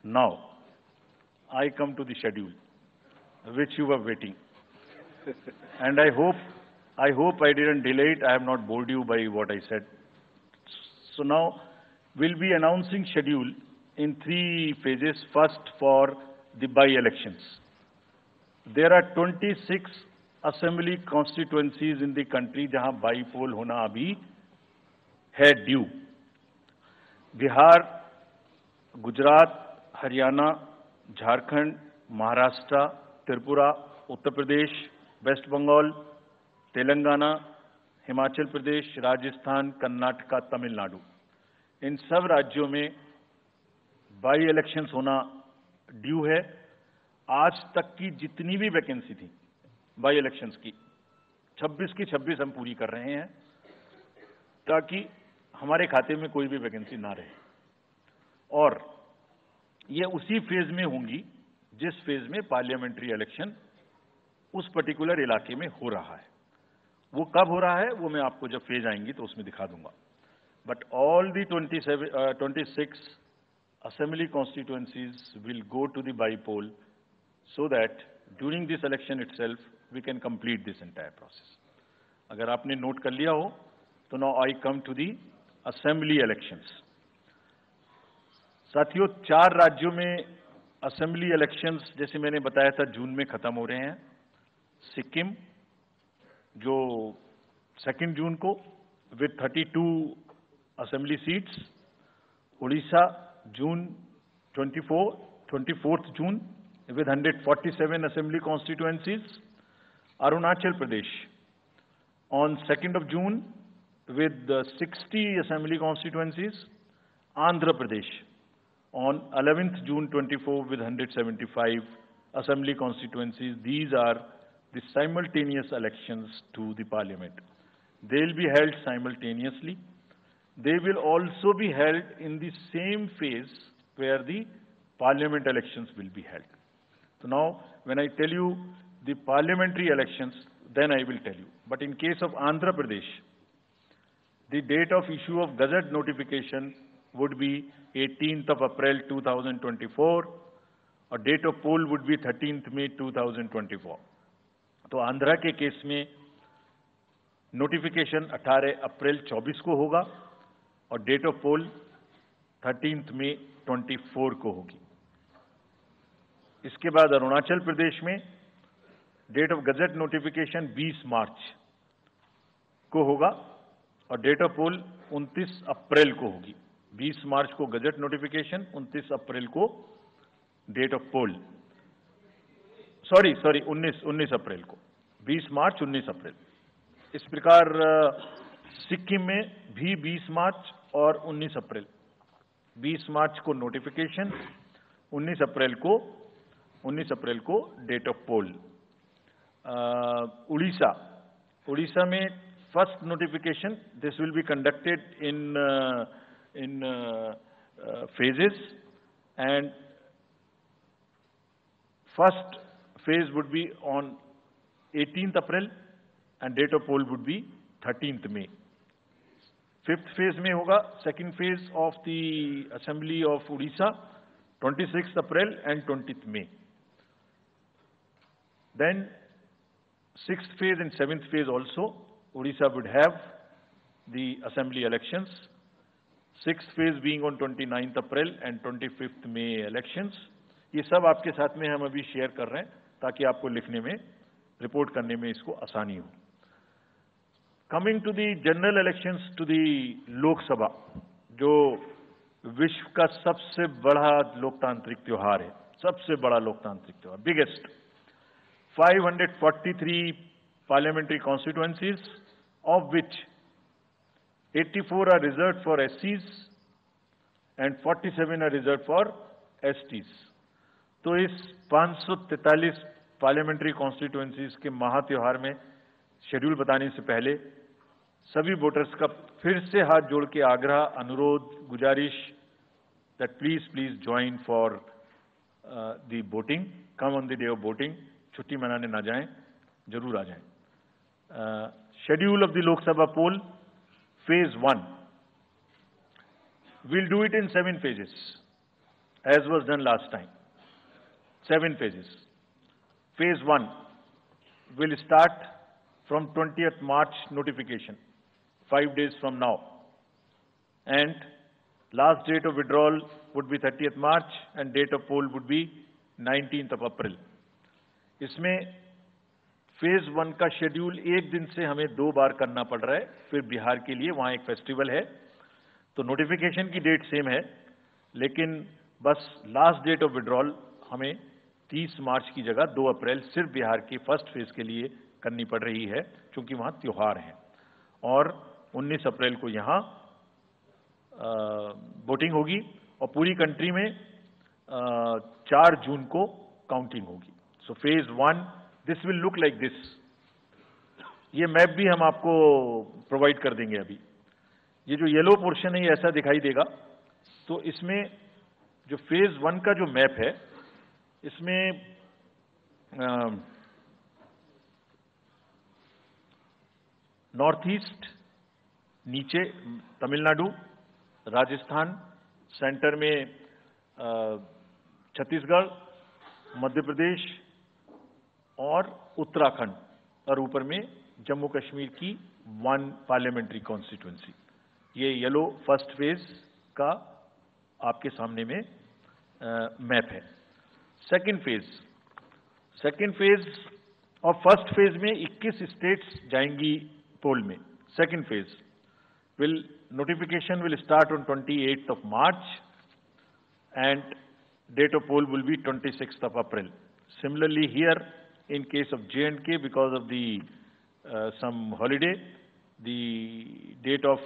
Now, I come to the schedule, which you were waiting. And I hope I didn't delay it. I have not bored you by what I said. So now, we'll be announcing schedule in 3 phases. First, for the by-elections. There are 26 assembly constituencies in the country जहां बाई-पोल होना अभी है due. Bihar, Gujarat, Haryana, Jharkhand, Maharashtra, Tripura, Uttar Pradesh, waste Bengal, Telangana, Himachal Pradesh, Rajasthan, Karnataka, Tamil Nadu, इन सब राज्यों में by elections होना due है. आज तक की जितनी भी वैकेंसी थी बाई इलेक्शंस की 26 की 26 हम पूरी कर रहे हैं ताकि हमारे खाते में कोई भी वैकेंसी ना रहे. और ये उसी फेज में होंगी जिस फेज में पार्लियामेंट्री इलेक्शन उस पर्टिकुलर इलाके में हो रहा है. वो कब हो रहा है वो मैं आपको जब फेज आएंगी तो उसमें दिखा दूंगा. But all the 26 assembly constituencies will go to the by-poll so that during this election itself we can complete this entire process. अगर आपने नोट कर लिया हो तो now I come to the assembly elections. साथियों, 4 राज्यों में असेंबली इलेक्शंस जैसे मैंने बताया था जून में खत्म हो रहे हैं. सिक्किम जो 2 जून को with 32 assembly seats, Orissa June 24th June with 147 assembly constituencies, Arunachal Pradesh on 2nd of June with 60 assembly constituencies, Andhra Pradesh on 11th June 24 with 175 assembly constituencies. These are the simultaneous elections to the parliament. They will be held simultaneously. They will also be held in the same phase where the parliament elections will be held. So now, when I tell you the parliamentary elections, then I will tell you. But in case of Andhra Pradesh, the date of issue of Gazette notification would be 18th of April 2024, or date of poll would be 13th May 2024. तो आंध्रा के case में notification 18 अप्रैल 24 को होगा और date of pole 13th May 24 को होगी. इसके बाद अरुणाचल प्रदेश में डेट ऑफ गजेट नोटिफिकेशन 20 मार्च को होगा और डेट ऑफ पोल 29 अप्रैल को होगी. 20 मार्च को गजेट नोटिफिकेशन, 29 अप्रैल को डेट ऑफ पोल. सॉरी 19 अप्रैल को. 20 मार्च 19 अप्रैल. इस प्रकार सिक्किम में भी 20 मार्च और 19 अप्रैल. 20 मार्च को नोटिफिकेशन, 19 अप्रैल को डेट ऑफ पोल. उड़ीसा में first notification, this will be conducted in phases, and first phase would be on 18th April and date of poll would be 13th May. 5th phase में होगा second phase of the assembly of Odisha 26th April and 20th May. Then 6th phase and 7th phase also Odisha would have the assembly elections. 6th phase being on 29th April and 25th May elections. ये सब आपके साथ में हम अभी share कर रहे हैं ताकि आपको लिखने में, रिपोर्ट करने में इसको आसानी हो. Coming to the general elections to the Lok Sabha, जो विश्व का सबसे बड़ा लोकतांत्रिक त्योहार है, सबसे बड़ा लोकतांत्रिक त्योहार, biggest. 543 parliamentary constituencies, of which 84 are reserved for SCs and 47 are reserved for STs. तो इस 543 पार्लियामेंट्री कॉन्स्टिट्यूएंसीज के महात्योहार में शेड्यूल बताने से पहले सभी वोटर्स का फिर से हाथ जोड़ के आग्रह, अनुरोध, गुजारिश that please join for the voting. Come on the day of voting. छुट्टी मनाने ना जाएं, जरूर आ जाएं. Schedule of the Lok Sabha poll phase 1. We'll do it in 7 phases. as was done last time. 7 phases. Phase 1 will start from 20th March notification, 5 days from now. And last date of withdrawal would be 30th March and date of poll would be 19th of April. इसमें phase 1 का schedule एक दिन से हमें 2 बार करना पड़ रहा है, फिर बिहार के लिए वहां एक फेस्टिवल है, तो नोटिफिकेशन की डेट सेम है, लेकिन बस लास्ट डेट ऑफ विड्रॉल हमें 30 मार्च की जगह 2 अप्रैल सिर्फ बिहार की फर्स्ट फेज के लिए करनी पड़ रही है, क्योंकि वहां त्योहार है। और 19 अप्रैल को यहां वोटिंग होगी और पूरी कंट्री में 4 जून को काउंटिंग होगी। So phase 1 this will look like this. ये मैप भी हम आपको प्रोवाइड कर देंगे। अभी ये जो येलो पोर्शन है ये ऐसा दिखाई देगा। तो इसमें जो फेज 1 का जो मैप है, इसमें नॉर्थ ईस्ट नीचे तमिलनाडु, राजस्थान, सेंटर में छत्तीसगढ़, मध्य प्रदेश और उत्तराखंड, और ऊपर में जम्मू कश्मीर की 1 पार्लियामेंट्री कॉन्स्टिट्यूंसी। ये येलो फर्स्ट फेज का आपके सामने में मैप है। सेकंड फेज और फर्स्ट फेज में 21 स्टेट्स जाएंगी पोल में। Second phase notification will start on 28th of March and date of poll will be 26th of April. Similarly here, in case of J&K, because of the some holiday, the date of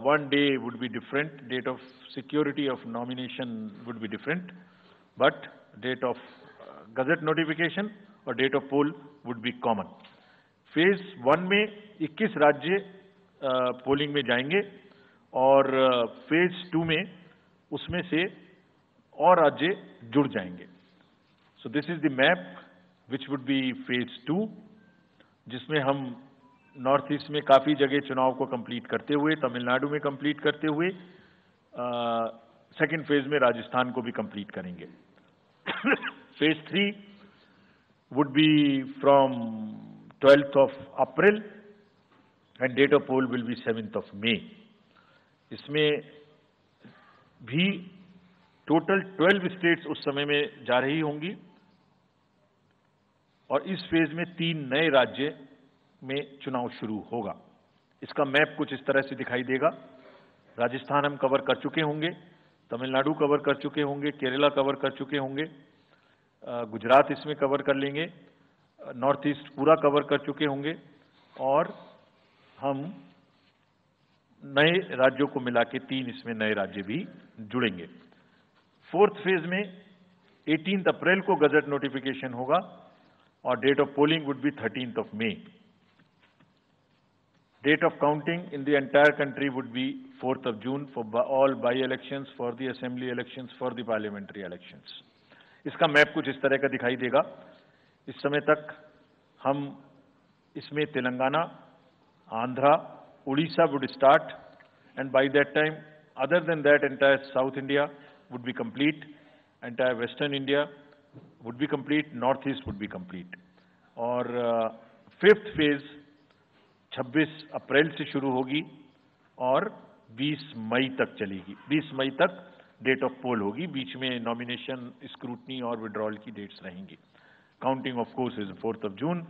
one day would be different, date of security of nomination would be different, but date of gazette notification और date of poll would be common. Phase 1 में 21 राज्य polling में जाएंगे और phase 2 में उसमें से और राज्य जुड़ जाएंगे। So this is the map which would be phase 2, जिसमें हम नॉर्थ ईस्ट में काफी जगह चुनाव को कंप्लीट करते हुए, तमिलनाडु में कंप्लीट करते हुए, सेकेंड फेज में राजस्थान को भी कंप्लीट करेंगे। Phase 3 would be from 12th of April and date of poll will be 7th of May. इसमें भी टोटल 12 स्टेट्स उस समय में जा रही होंगी और इस फेज में 3 नए राज्य में चुनाव शुरू होगा। इसका मैप कुछ इस तरह से दिखाई देगा। राजस्थान हम कवर कर चुके होंगे, तमिलनाडु कवर कर चुके होंगे, केरला कवर कर चुके होंगे, गुजरात इसमें कवर कर लेंगे, नॉर्थ ईस्ट पूरा कवर कर चुके होंगे और हम नए राज्यों को मिला के 3 इसमें नए राज्य भी जुड़ेंगे। फोर्थ फेज में 18 अप्रैल को गजट नोटिफिकेशन होगा और date of polling would be 13th of May. Date of counting in the entire country would be 4th of June for all by-elections, for the assembly elections, for the parliamentary elections. इसका map कुछ इस तरह का दिखाई देगा। इस समय तक हम इसमें Telangana, Andhra, Orissa would start, and by that time, other than that, entire South India would be complete, entire Western India would be complete, Northeast would be complete. और फिफ्थ फेज 26 अप्रैल से शुरू होगी और 20 मई तक चलेगी। 20 मई तक डेट ऑफ पोल होगी, बीच में नॉमिनेशन, स्क्रूटनी और विड्रॉल की डेट्स रहेंगी। Counting of course is 4th of June.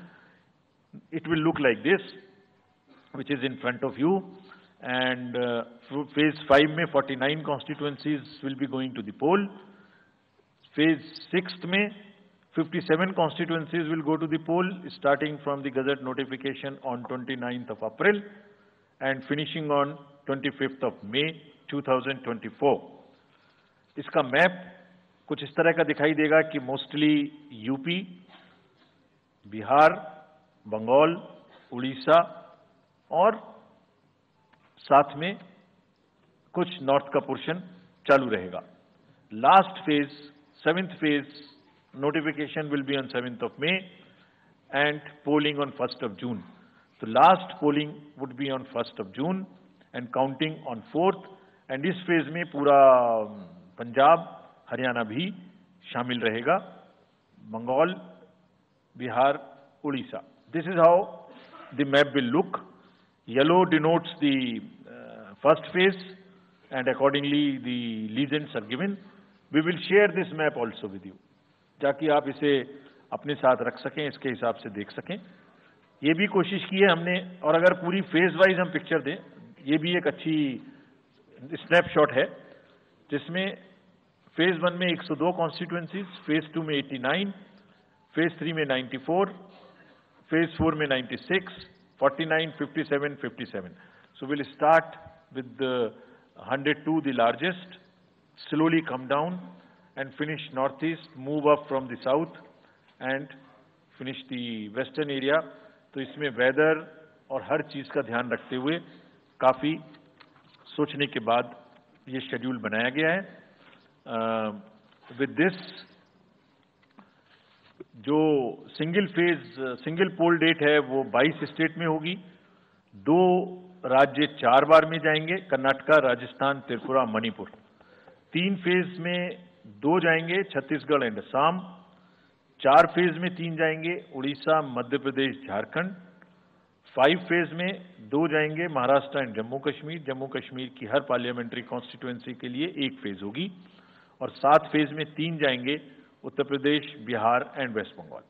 It will look like this, which is in front of you, and phase 5 में 49 constituencies will be going to the poll. Phase 6 में 57 constituencies will go to the poll, starting from the gazette notification on 29th of April and finishing on 25th of May 2024. इसका map कुछ इस तरह का दिखाई देगा कि मोस्टली यूपी, बिहार, बंगाल, उड़ीसा और साथ में कुछ नॉर्थ का पोर्शन चालू रहेगा। Last phase, 7th phase notification will be on 7th of May and polling on 1st of June. So last polling would be on 1st of June and counting on 4th, and इस phase में पूरा पंजाब, हरियाणा भी शामिल रहेगा, Bengal, Bihar, Orissa. This is how the map will look. Yellow denotes the first phase and accordingly the legends are given. We will share this map also with you, ताकि आप इसे अपने साथ रख सकें, इसके हिसाब से देख सकें. ये भी कोशिश की है हमने, और अगर पूरी फेज वाइज हम पिक्चर दें, ये भी एक अच्छी स्नैपशॉट है, जिसमें फेज 1 में 102 कॉन्स्टिट्यूएंसीज, फेज 2 में 89, फेज 3 में 94, फेज 4 में 96, 49, 57, 57. So we'll start with the 102, the largest, slowly come down and finish northeast, move up from the south and finish the western area. तो इसमें वेदर और हर चीज का ध्यान रखते हुए काफी सोचने के बाद ये शेड्यूल बनाया गया है. विद दिस, जो सिंगल पोल डेट है वो 22 स्टेट में होगी. 2 राज्य 4 बार में जाएंगे, कर्नाटका, राजस्थान, त्रिपुरा, मणिपुर. 3 फेज में 2 जाएंगे, छत्तीसगढ़ एंड असम. 4 फेज में 3 जाएंगे, उड़ीसा, मध्य प्रदेश, झारखंड. 5 फेज में 2 जाएंगे, महाराष्ट्र एंड जम्मू कश्मीर. जम्मू कश्मीर की हर पार्लियामेंट्री कॉन्स्टिट्यूएंसी के लिए 1 फेज होगी. और 7 फेज में 3 जाएंगे, उत्तर प्रदेश, बिहार एंड वेस्ट बंगाल.